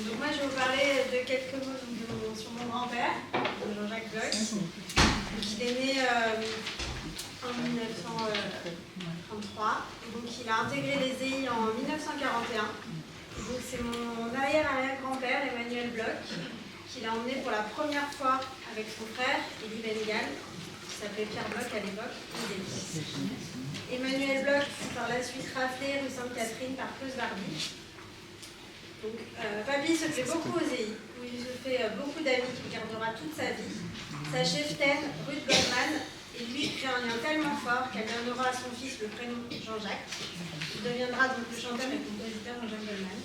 Donc moi je vais vous parler de quelques mots sur mon grand-père, Jean-Jacques Bloch. Il est né en 1933, donc il a intégré les EI en 1941. Donc c'est mon arrière-arrière-grand-père, Emmanuel Bloch, qui l'a emmené pour la première fois avec son frère, Élie Bengal, qui s'appelait Pierre Bloch à l'époque, Emmanuel Bloch fut par la suite raflé rue Sainte-Catherine par Claus Barbie. Donc, papy se fait beaucoup aux EI, où il se fait beaucoup d'amis qu'il gardera toute sa vie. Sa cheftaine, Ruth Goldman, et lui crée un lien tellement fort qu'elle donnera à son fils le prénom Jean-Jacques. Il deviendra donc le chanteur et compositeur Jean-Jacques Goldman.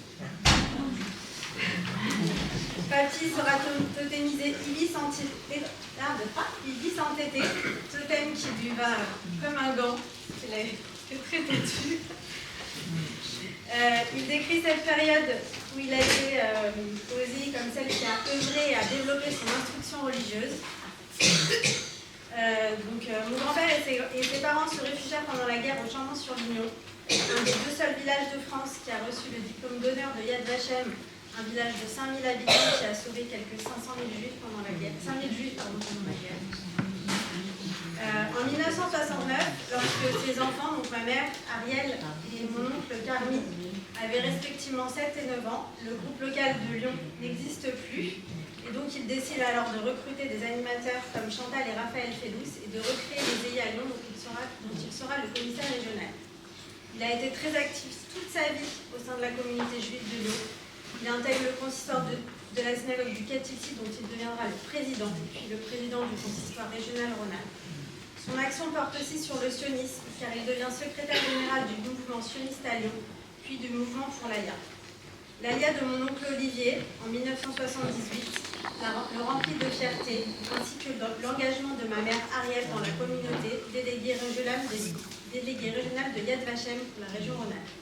Papy sera totémisé Ibis entêté, totem qui lui va comme un gant, il est très têtu. Il décrit cette période où il a été posé comme celle qui a œuvré et a développé son instruction religieuse. Mon grand-père et ses parents se réfugièrent pendant la guerre au Chambon-sur-Lignon, un des deux seuls villages de France qui a reçu le diplôme d'honneur de Yad Vashem, un village de 5000 habitants qui a sauvé quelques 500 000 juifs pendant la guerre. 5000 juifs pendant la guerre. En 1969, lorsque ses enfants, donc ma mère, Ariel et mon oncle Carmi, avaient respectivement 7 et 9 ans, le groupe local de Lyon n'existe plus. Et donc il décide alors de recruter des animateurs comme Chantal et Raphaël Fellous et de recréer les EI à Lyon dont il sera le commissaire régional. Il a été très actif toute sa vie au sein de la communauté juive de Lyon. Il intègre le consistoire de la synagogue du Catilci dont il deviendra le président, puis le président du consistoire régional Rhône-Alpes. Son action porte aussi sur le sionisme, car il devient secrétaire général du mouvement sioniste à Lyon, puis du mouvement pour l'Alia. L'Alia de mon oncle Olivier, en 1978, le remplit de fierté, ainsi que l'engagement de ma mère Ariel dans la communauté, déléguée régionale de Yad Vashem pour la région Rhône-Alpes.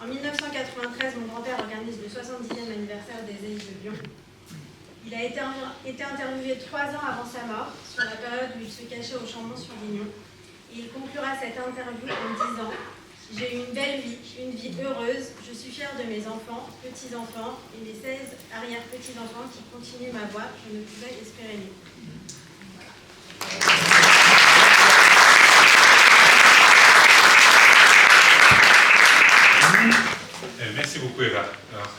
En 1993, mon grand-père organise le 70e anniversaire des EI de Lyon. Il a été interviewé 3 ans avant sa mort, sur la période où il se cachait au Chambon-sur-Lignon. Et il conclura cette interview en disant « J'ai eu une belle vie, une vie heureuse. Je suis fière de mes enfants, petits-enfants et mes 16 arrière-petits-enfants qui continuent ma voie. Je ne pouvais espérer mieux. » Merci beaucoup Eva. Alors,